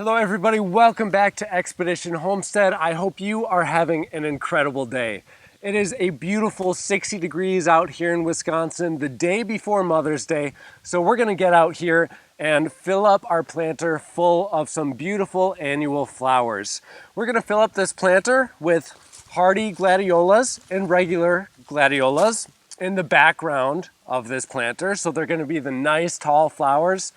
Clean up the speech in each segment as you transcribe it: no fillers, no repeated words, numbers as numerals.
Hello everybody, welcome back to Expedition Homestead. I hope you are having an incredible day. It is a beautiful 60 degrees out here in Wisconsin, the day before Mother's Day. So we're gonna get out here and fill up our planter full of some beautiful annual flowers. We're gonna fill up this planter with hardy gladiolas and regular gladiolas in the background of this planter. So they're gonna be the nice tall flowers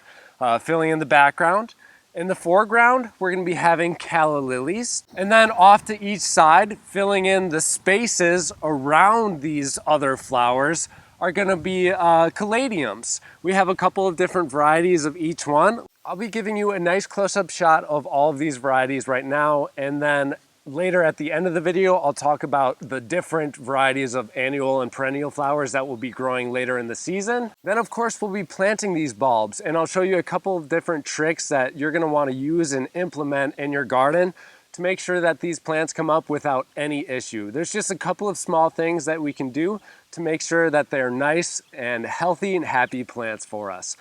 filling in the background. In the foreground, we're going to be having Calla Lillies. And then off to each side, filling in the spaces around these other flowers, are going to be Caladiums. We have a couple of different varieties of each one. I'll be giving you a nice close-up shot of all of these varieties right now, and then later at the end of the video, I'll talk about the different varieties of annual and perennial flowers that will be growing later in the season. Then of course, we'll be planting these bulbs, and I'll show you a couple of different tricks that you're gonna wanna use and implement in your garden to make sure that these plants come up without any issue. There's just a couple of small things that we can do to make sure that they're nice and healthy and happy plants for us.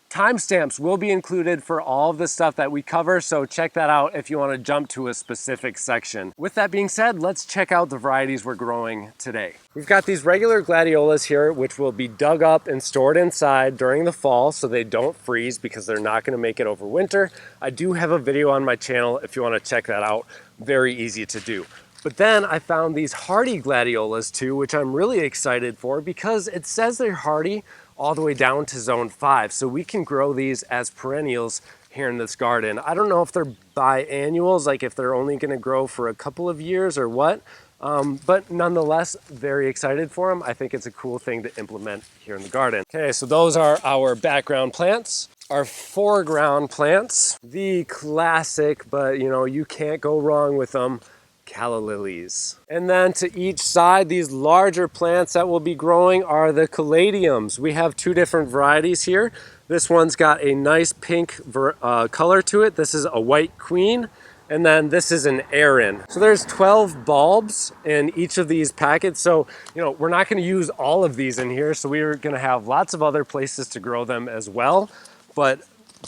Timestamps will be included for all of the stuff that we cover, so check that out if you want to jump to a specific section. With that being said, let's check out the varieties we're growing today. We've got these regular gladiolas here, which will be dug up and stored inside during the fall so they don't freeze because they're not going to make it over winter. I do have a video on my channel if you want to check that out. Very easy to do. But then I found these hardy gladiolas too, which I'm really excited for because it says they're hardy all the way down to zone 5. So we can grow these as perennials here in this garden. I don't know if they're biannuals, like if they're only gonna grow for a couple of years or what, but nonetheless, very excited for them. I think it's a cool thing to implement here in the garden. Okay, so those are our background plants. Our foreground plants, the classic, but you can't go wrong with them, Calla Lillies. And then to each side, these larger plants that will be growing are the Caladiums. We have two different varieties here. This one's got a nice pink color to it. This is a white queen, and then this is an Erin. So there's 12 bulbs in each of these packets. So, we're not gonna use all of these in here, so we're gonna have lots of other places to grow them as well. But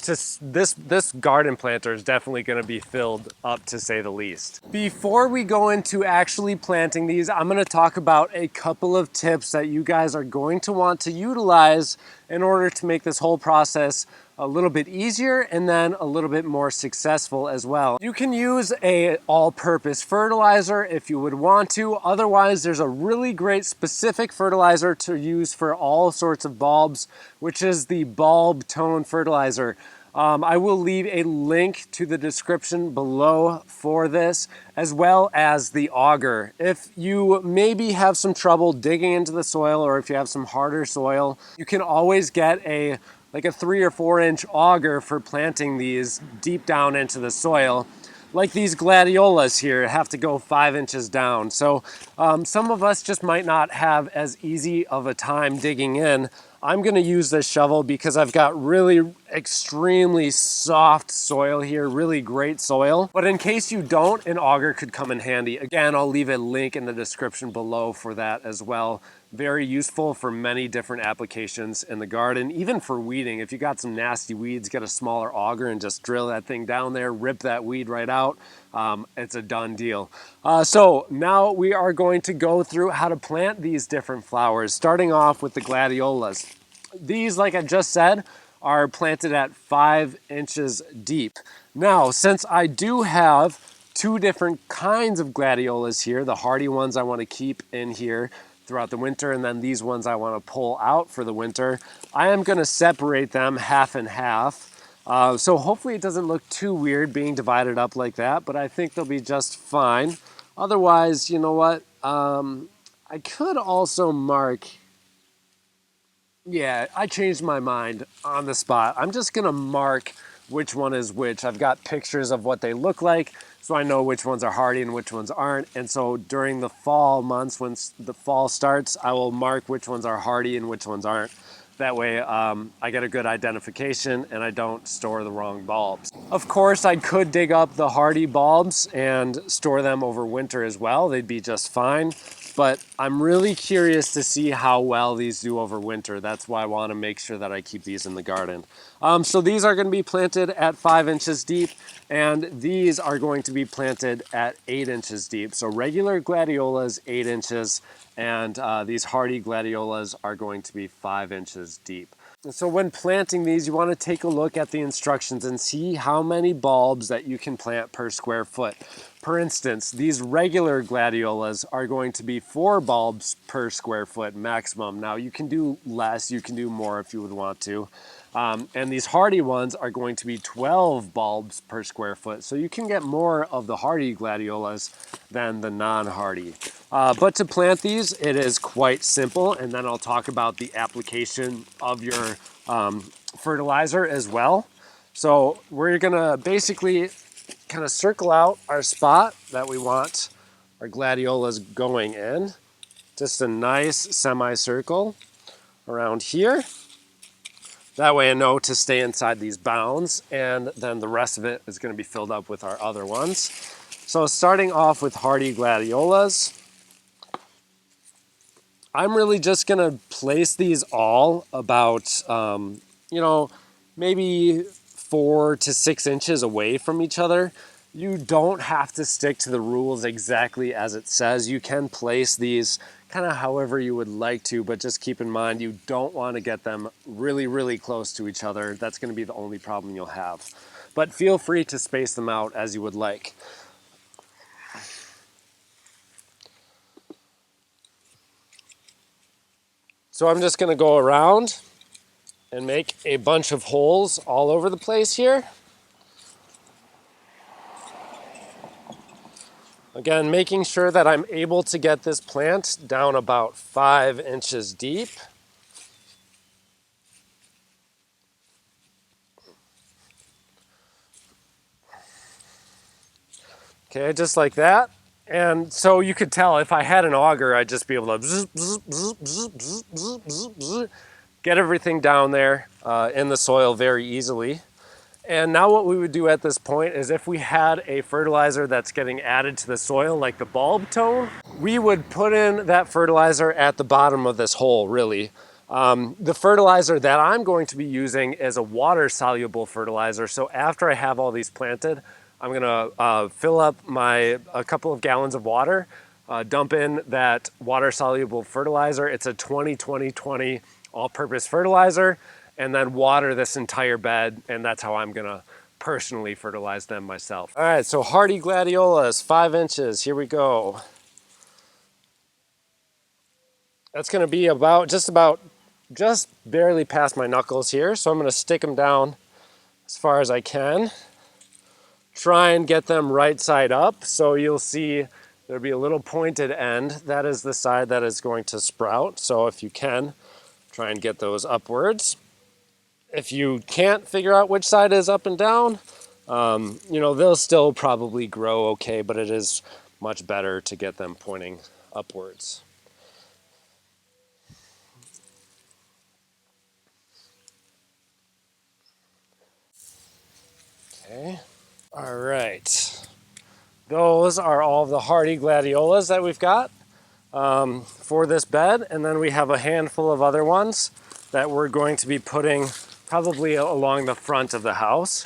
this garden planter is definitely going to be filled up, to say the least. Before we go into actually planting these, I'm going to talk about a couple of tips that you guys are going to want to utilize in order to make this whole process a little bit easier and then a little bit more successful as well. You can use a all-purpose fertilizer if you would want to. Otherwise, there's a really great specific fertilizer to use for all sorts of bulbs, which is the bulb tone fertilizer. I will leave a link to the description below for this, as well as the auger. If you maybe have some trouble digging into the soil, or if you have some harder soil, you can always get a 3 or 4 inch auger for planting these deep down into the soil. Like these gladiolas here have to go 5 inches down. So some of us just might not have as easy of a time digging in. I'm gonna use this shovel because I've got really extremely soft soil here, really great soil. But in case you don't, an auger could come in handy. Again, I'll leave a link in the description below for that as well. Very useful for many different applications in the garden, even for weeding. If you got some nasty weeds, get a smaller auger and just drill that thing down there, rip that weed right out. It's a done deal. So now we are going to go through how to plant these different flowers, starting off with the gladiolas. These, like I just said, are planted at 5 inches deep. Now, since I do have two different kinds of gladiolas here, the hardy ones I want to keep in here throughout the winter, and then these ones I want to pull out for the winter, I am going to separate them half and half. So hopefully it doesn't look too weird being divided up like that, but I think they'll be just fine. Otherwise, you know what? I could also mark. Yeah, I changed my mind on the spot. I'm just gonna mark which one is which. I've got pictures of what they look like, so I know which ones are hardy and which ones aren't. And so during the fall months, when the fall starts, I will mark which ones are hardy and which ones aren't. That way I get a good identification and I don't store the wrong bulbs. Of course, I could dig up the hardy bulbs and store them over winter as well. They'd be just fine. but I'm really curious to see how well these do over winter. That's why I want to make sure that I keep these in the garden. So these are going to be planted at 5 inches deep, and these are going to be planted at 8 inches deep. So regular gladiolas, 8 inches, and these hardy gladiolas are going to be 5 inches deep. So when planting these, you want to take a look at the instructions and see how many bulbs that you can plant per square foot. For instance, these regular gladiolas are going to be 4 bulbs per square foot maximum. Now you can do less, you can do more if you would want to. And these hardy ones are going to be 12 bulbs per square foot. So you can get more of the hardy gladiolas than the non-hardy. But to plant these, it is quite simple. And then I'll talk about the application of your fertilizer as well. So we're gonna basically kind of circle out our spot that we want our gladiolas going in. Just a nice semicircle around here. That way I know to stay inside these bounds, and then the rest of it is going to be filled up with our other ones. So starting off with hardy gladiolas, I'm really just going to place these all about, maybe 4 to 6 inches away from each other. You don't have to stick to the rules exactly as it says. You can place these kind of however you would like to, but just keep in mind you don't want to get them really, really close to each other. That's going to be the only problem you'll have. But feel free to space them out as you would like. So I'm just going to go around and make a bunch of holes all over the place here. Again, making sure that I'm able to get this plant down about 5 inches deep. Okay, just like that. And so you could tell if I had an auger, I'd just be able to get everything down there in the soil very easily. And now what we would do at this point is if we had a fertilizer that's getting added to the soil, like the bulb tone, we would put in that fertilizer at the bottom of this hole, really. The fertilizer that I'm going to be using is a water-soluble fertilizer. So after I have all these planted, I'm gonna fill up a couple of gallons of water, dump in that water-soluble fertilizer. It's a 20-20-20 all-purpose fertilizer, and then water this entire bed, and that's how I'm gonna personally fertilize them myself. All right, so hardy gladiolas, 5 inches, here we go. That's gonna be just barely past my knuckles here, so I'm gonna stick them down as far as I can. Try and get them right side up, so you'll see there'll be a little pointed end. That is the side that is going to sprout, so if you can, try and get those upwards. If you can't figure out which side is up and down, they'll still probably grow okay, but it is much better to get them pointing upwards. Okay. All right. Those are all of the hardy gladiolas that we've got for this bed, and then we have a handful of other ones that we're going to be putting probably along the front of the house.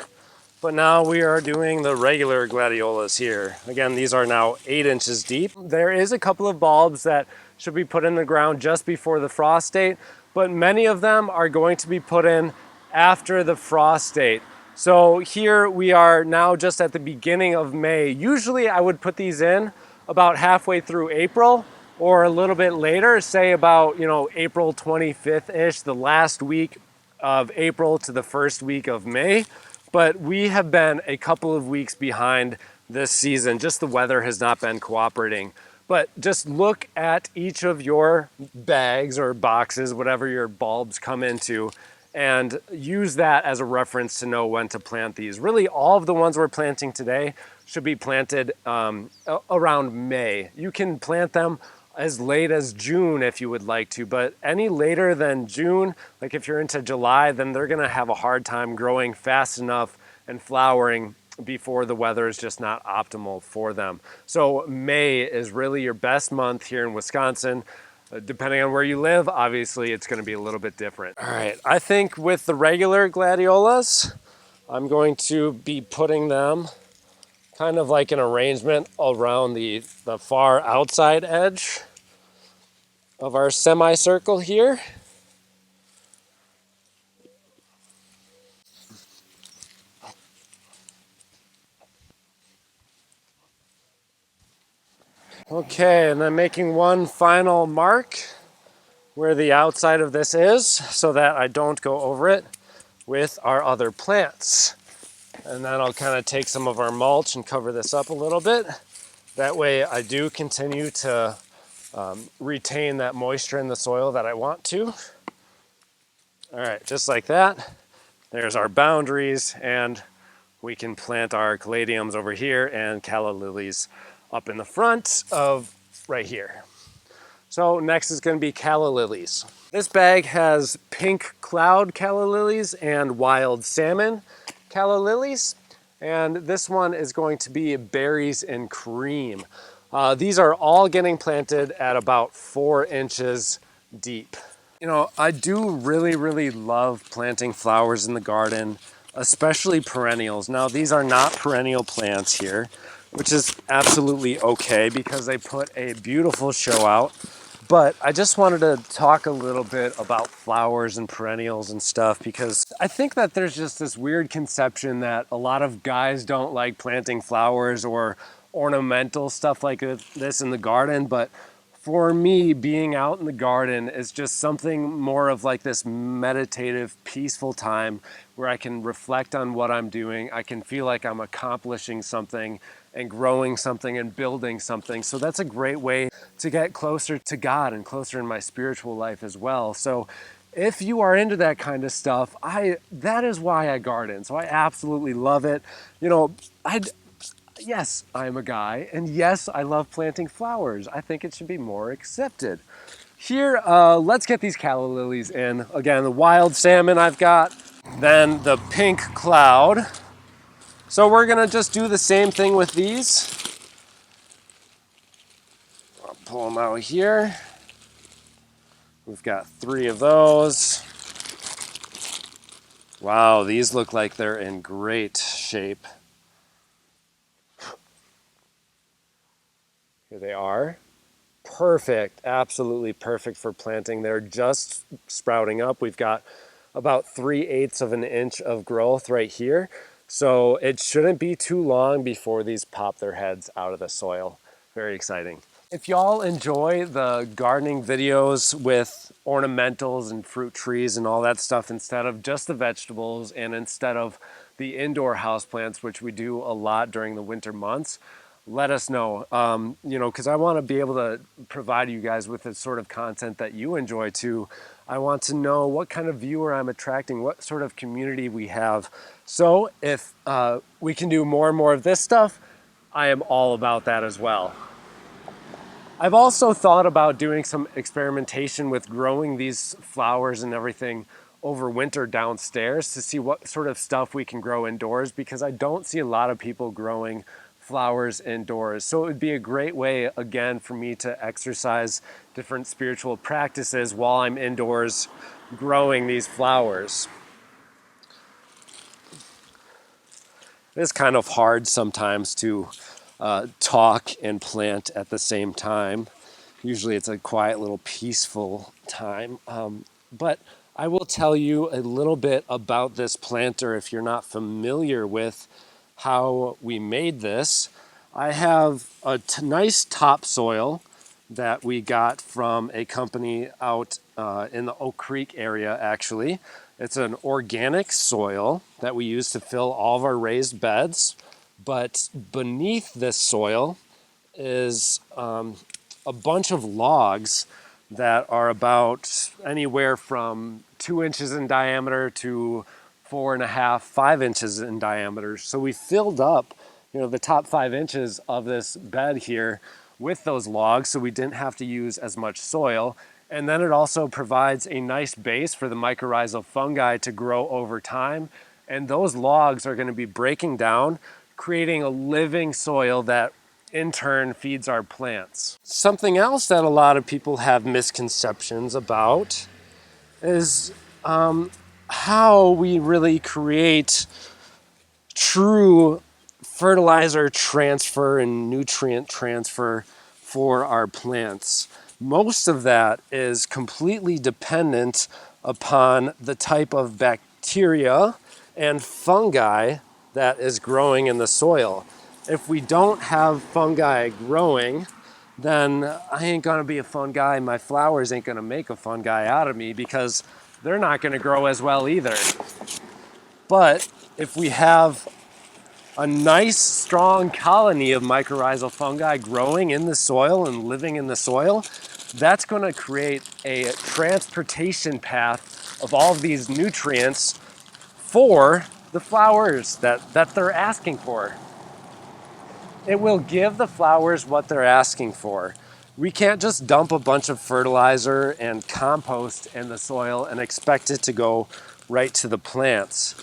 But now we are doing the regular gladiolas here. Again, these are now 8 inches deep. There is a couple of bulbs that should be put in the ground just before the frost date, but many of them are going to be put in after the frost date. So here we are now just at the beginning of May. Usually I would put these in about halfway through April or a little bit later, say about, April 25th-ish, the last week of April to the first week of May. But we have been a couple of weeks behind this season. Just the weather has not been cooperating. But just look at each of your bags or boxes, whatever your bulbs come into, and use that as a reference to know when to plant these. Really, all of the ones we're planting today should be planted around May. You can plant them as late as June if you would like to, but any later than June, like if you're into July, then they're gonna have a hard time growing fast enough and flowering before the weather is just not optimal for them. So May is really your best month here in Wisconsin. Depending on where you live, obviously it's going to be a little bit different. All right, I think with the regular Gladiolus, I'm going to be putting them kind of like an arrangement around the far outside edge of our semicircle here. Okay, and then making one final mark where the outside of this is so that I don't go over it with our other plants. And then I'll kind of take some of our mulch and cover this up a little bit. That way I do continue to retain that moisture in the soil that I want to. All right, just like that. There's our boundaries, and we can plant our caladiums over here and calla lilies up in the front of right here. So next is going to be calla lilies. This bag has pink cloud calla lilies and wild salmon calla lilies. And this one is going to be berries and cream. These are all getting planted at about 4 inches deep. You know, I do really love planting flowers in the garden, especially perennials. Now, these are not perennial plants here, which is absolutely okay because they put a beautiful show out. But I just wanted to talk a little bit about flowers and perennials and stuff because I think that there's just this weird conception that a lot of guys don't like planting flowers or ornamental stuff like this in the garden. But for me, being out in the garden is just something more of like this meditative, peaceful time where I can reflect on what I'm doing. I can feel like I'm accomplishing something and growing something and building something. So that's a great way to get closer to God and closer in my spiritual life as well. So if you are into that kind of stuff, that is why I garden. So I absolutely love it. You know, yes, I'm a guy, and yes, I love planting flowers. I think it should be more accepted. Here, let's get these calla lilies in. Again, the wild salmon I've got, then the pink cloud. So we're gonna just do the same thing with these. I'll pull them out here. We've got 3 of those. Wow, these look like they're in great shape. Here they are. Perfect, absolutely perfect for planting. They're just sprouting up. We've got about 3/8 of an inch of growth right here. So it shouldn't be too long before these pop their heads out of the soil. Very exciting. If y'all enjoy the gardening videos with ornamentals and fruit trees and all that stuff instead of just the vegetables and instead of the indoor houseplants, which we do a lot during the winter months, let us know, you know, because I want to be able to provide you guys with the sort of content that you enjoy too. I want to know what kind of viewer I'm attracting, what sort of community we have. So if we can do more and more of this stuff, I am all about that as well. I've also thought about doing some experimentation with growing these flowers and everything over winter downstairs to see what sort of stuff we can grow indoors because I don't see a lot of people growing flowers indoors. So it would be a great way, again, for me to exercise different spiritual practices while I'm indoors growing these flowers. It's kind of hard sometimes to talk and plant at the same time. Usually it's a quiet little peaceful time. But I will tell you a little bit about this planter if you're not familiar with how we made this. I have a nice topsoil that we got from a company out in the Oak Creek area, actually. It's an organic soil that we use to fill all of our raised beds. But beneath this soil is a bunch of logs that are about anywhere from 2 inches in diameter to 4.5, 5 inches in diameter. So we filled up, you know, the top 5 inches of this bed here with those logs so we didn't have to use as much soil. And then it also provides a nice base for the mycorrhizal fungi to grow over time. And those logs are going to be breaking down, creating a living soil that in turn feeds our plants. Something else that a lot of people have misconceptions about is how we really create true fertilizer transfer and nutrient transfer for our plants. Most of that is completely dependent upon the type of bacteria and fungi that is growing in the soil. If we don't have fungi growing, then I ain't gonna be a fun guy. My flowers ain't gonna make a fun guy out of me because they're not gonna grow as well either. But if we have a nice strong colony of mycorrhizal fungi growing in the soil and living in the soil, that's going to create a transportation path of all of these nutrients for the flowers that they're asking for. It will give the flowers what they're asking for. We can't just dump a bunch of fertilizer and compost in the soil and expect it to go right to the plants.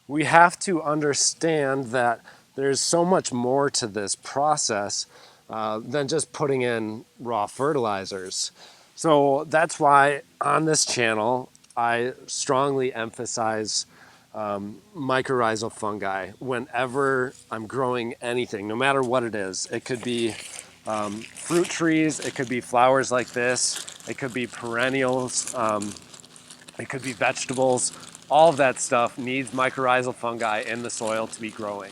We have to understand that there's so much more to this process than just putting in raw fertilizers. So that's why on this channel, I strongly emphasize mycorrhizal fungi whenever I'm growing anything, no matter what it is. It could be fruit trees, it could be flowers like this, it could be perennials, it could be vegetables. All of that stuff needs mycorrhizal fungi in the soil to be growing.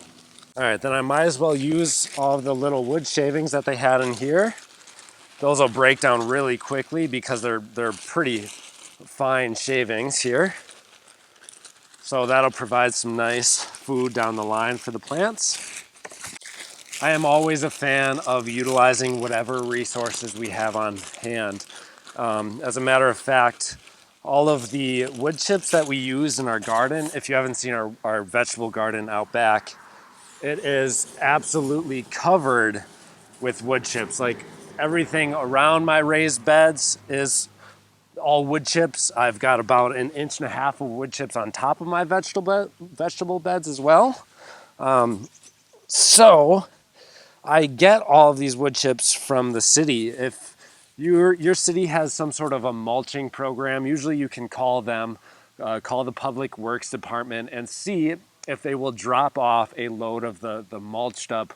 All right, then I might as well use all of the little wood shavings that they had in here. Those will break down really quickly because they're pretty fine shavings here. So that'll provide some nice food down the line for the plants. I am always a fan of utilizing whatever resources we have on hand. As a matter of fact, all of the wood chips that we use in our garden, if you haven't seen our vegetable garden out back, it is absolutely covered with wood chips. Like everything around my raised beds is all wood chips. I've got about 1.5 inches of wood chips on top of my vegetable beds as well. So I get all of these wood chips from the city. If your city has some sort of a mulching program, usually you can call them, call the Public Works Department and see if they will drop off a load of the mulched up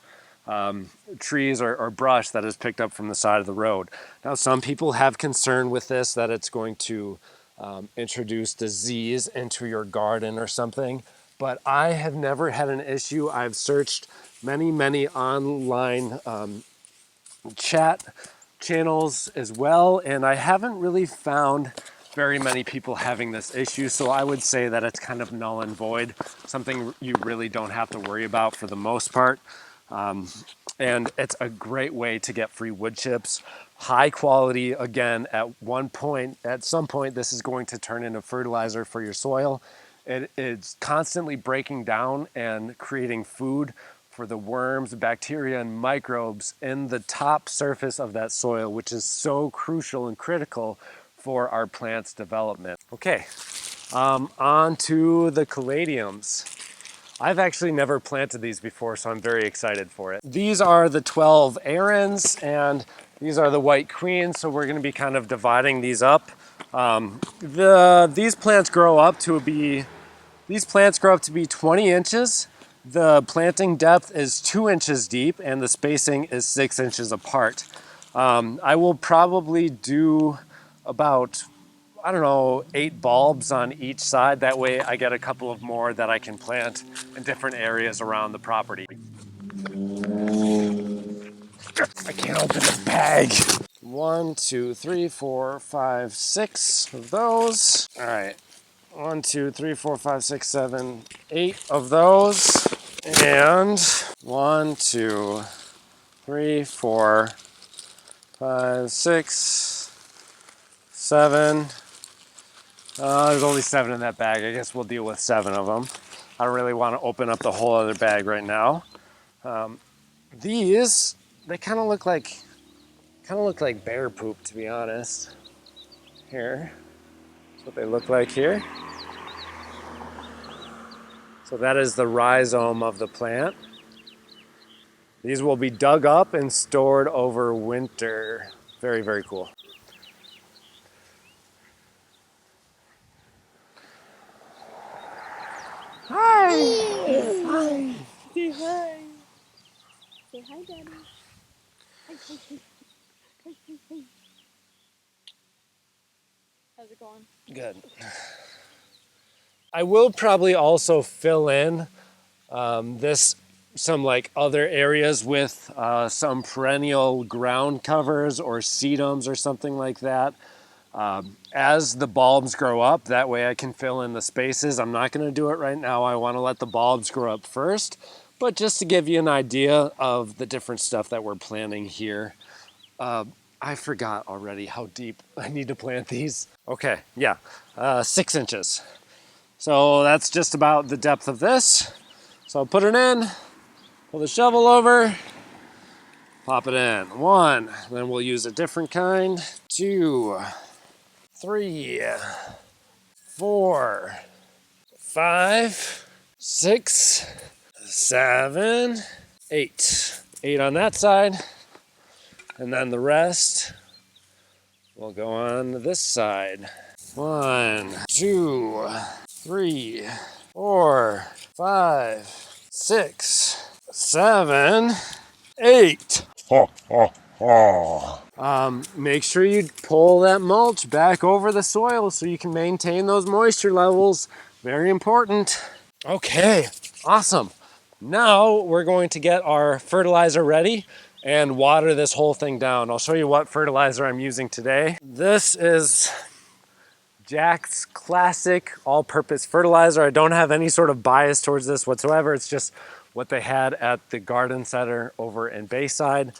trees or brush that is picked up from the side of the road. Now, some people have concern with this, that it's going to introduce disease into your garden or something, but I have never had an issue. I've searched many online chat channels as well, and I haven't really found very many people having this issue, so I would say that it's kind of null and void, something you really don't have to worry about for the most part. And it's a great way to get free wood chips, high quality. Again, at some point, this is going to turn into fertilizer for your soil. It's constantly breaking down and creating food for the worms, bacteria, and microbes in the top surface of that soil, which is so crucial and critical for our plants' development. Okay, on to the caladiums. I've actually never planted these before, so I'm very excited for it. These are the 12 Aarons, and these are the white queens, so we're going to be kind of dividing these up. These plants grow up to be 20 inches. The planting depth is 2 inches deep, and the spacing is 6 inches apart. I will probably do about, I don't know, 8 bulbs on each side. That way I get a couple of more that I can plant in different areas around the property. I can't open the bag. 1, 2, 3, 4, 5, 6 of those. All right. 1, 2, 3, 4, 5, 6, 7, 8 of those. And 1, 2, 3, 4, 5, 6, 7. There's only 7 in that bag. I guess we'll deal with 7 of them. I don't really want to open up the whole other bag right now. These, they kind of look like bear poop, to be honest. Here, that's what they look like here. So that is the rhizome of the plant. These will be dug up and stored over winter. Very, very cool. Hi! Hi! Say hi! Say hi, Daddy. Hi, hi, hi. Hi, hi, hi. How's it going? Good. I will probably also fill in some like other areas with some perennial ground covers or sedums or something like that. As the bulbs grow up, that way I can fill in the spaces. I'm not going to do it right now. I want to let the bulbs grow up first, but just to give you an idea of the different stuff that we're planting here. I forgot already how deep I need to plant these. Okay, yeah, 6 inches. So that's just about the depth of this. So I'll put it in, pull the shovel over, pop it in. 1, then we'll use a different kind. 2, 3, 4, 5, 6, 7, 8. 8 on that side, and then the rest will go on this side. 1, 2, 3, 4, 5, 6, 7, 8. Make sure you pull that mulch back over the soil so you can maintain those moisture levels. Very important. Okay, awesome. Now we're going to get our fertilizer ready and water this whole thing down. I'll show you what fertilizer I'm using today. This is Jack's classic all-purpose fertilizer. I don't have any sort of bias towards this whatsoever. It's just what they had at the garden center over in Bayside.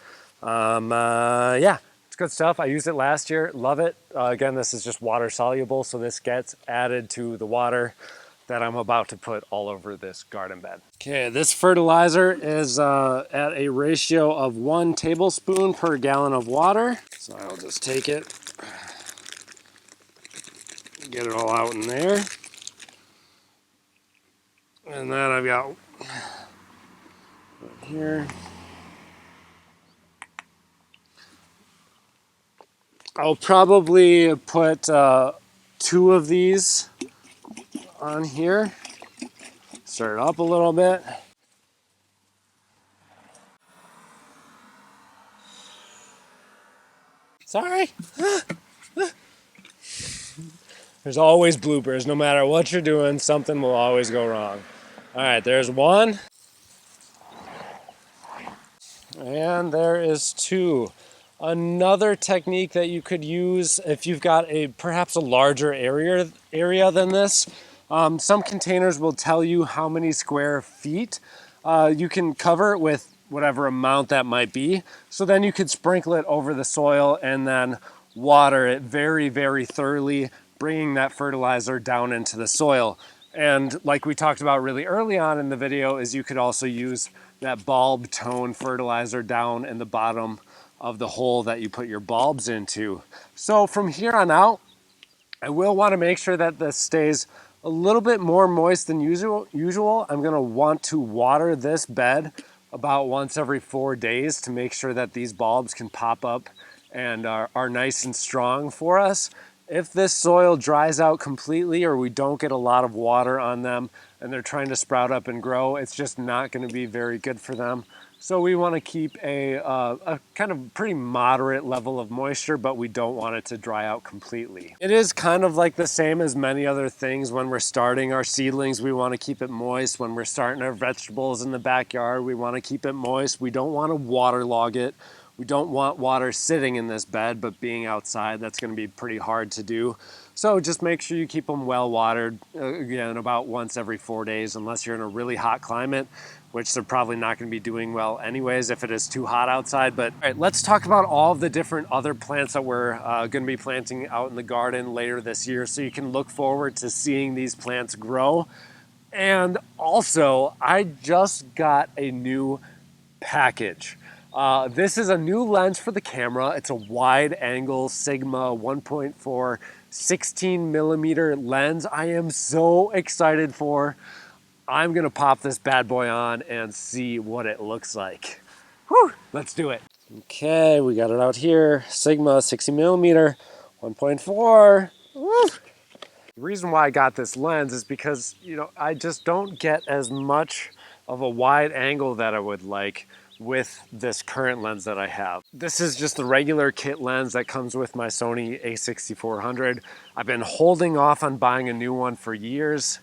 Yeah, it's good stuff. I used it last year, love it. Again, this is just water soluble, so this gets added to the water that I'm about to put all over this garden bed. Okay, this fertilizer is at a ratio of 1 tablespoon per gallon of water. So I'll just take it, get it all out in there. And then I've got right here. I'll probably put 2 of these on here. Stir it up a little bit. Sorry. There's always bloopers. No matter what you're doing, something will always go wrong. All right, there's 1. And there is 2. Another technique that you could use if you've got perhaps a larger area than this, some containers will tell you how many square feet you can cover it with whatever amount that might be. So then you could sprinkle it over the soil and then water it very, very thoroughly, bringing that fertilizer down into the soil. And like we talked about really early on in the video, is you could also use that bulb tone fertilizer down in the bottom of the hole that you put your bulbs into. So from here on out, I will want to make sure that this stays a little bit more moist than usual. I'm going to want to water this bed about once every 4 days to make sure that these bulbs can pop up and are nice and strong for us. If this soil dries out completely or we don't get a lot of water on them and they're trying to sprout up and grow, it's just not going to be very good for them. So we want to keep a kind of pretty moderate level of moisture, but we don't want it to dry out completely. It is kind of like the same as many other things. When we're starting our seedlings, we want to keep it moist. When we're starting our vegetables in the backyard, we want to keep it moist. We don't want to waterlog it. We don't want water sitting in this bed, but being outside, that's going to be pretty hard to do. So just make sure you keep them well watered, again, about once every 4 days, unless you're in a really hot climate, which they're probably not going to be doing well anyways if it is too hot outside. But all right, let's talk about all of the different other plants that we're going to be planting out in the garden later this year, so you can look forward to seeing these plants grow. And also, I just got a new package. This is a new lens for the camera. It's a wide angle Sigma 1.4 16 millimeter lens. I am so excited for. I'm gonna pop this bad boy on and see what it looks like. Whew, let's do it. Okay, we got it out here. Sigma 60 millimeter, 1.4. Woo. The reason why I got this lens is because, I just don't get as much of a wide angle that I would like with this current lens that I have. This is just the regular kit lens that comes with my Sony a6400. I've been holding off on buying a new one for years.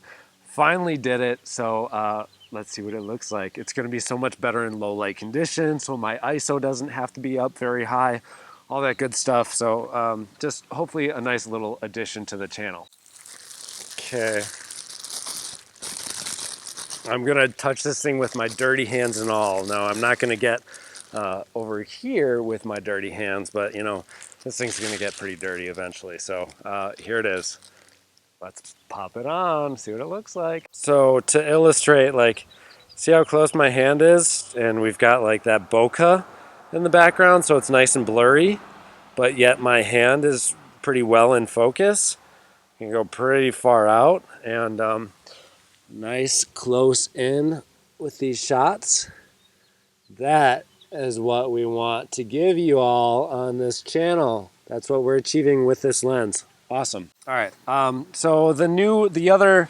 Finally did it, so let's see what it looks like. It's gonna be so much better in low light conditions, so my ISO doesn't have to be up very high, all that good stuff. So just hopefully a nice little addition to the channel. Okay. I'm gonna touch this thing with my dirty hands and all. No, I'm not gonna get over here with my dirty hands, but this thing's gonna get pretty dirty eventually. So here it is. Let's pop it on, see what it looks like. So to illustrate, see how close my hand is? And we've got like that bokeh in the background, so it's nice and blurry, but yet my hand is pretty well in focus. You can go pretty far out, and nice close in with these shots. That is what we want to give you all on this channel. That's what we're achieving with this lens. Awesome. All right. So the other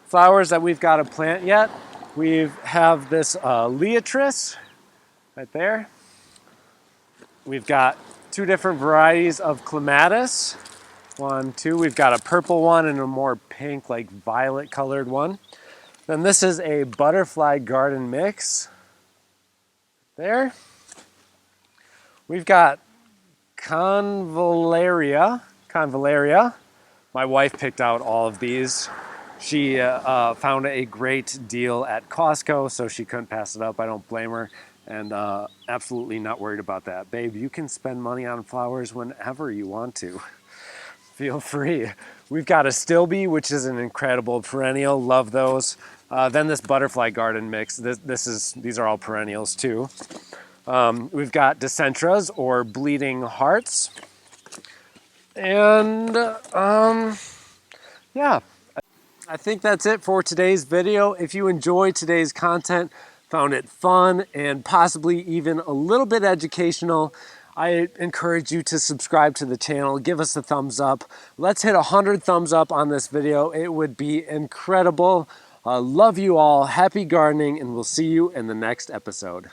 flowers that we've got to plant yet, we have this Leatrice right there. We've got two different varieties of clematis. One, two. We've got a purple one and a more pink, like violet colored one. Then this is a butterfly garden mix. There. We've got Convallaria. My wife picked out all of these. She found a great deal at Costco, so she couldn't pass it up. I don't blame her, and absolutely not worried about that. Babe, you can spend money on flowers whenever you want to. Feel free. We've got a Stilby, which is an incredible perennial. Love those. Then this butterfly garden mix. These are all perennials too. We've got Decentras or bleeding hearts. And yeah, I think that's it for today's video. If you enjoyed today's content, found it fun and possibly even a little bit educational, I encourage you to subscribe to the channel, give us a thumbs up. Let's hit 100 thumbs up on this video. It would be incredible. Love you all, happy gardening, and we'll see you in the next episode.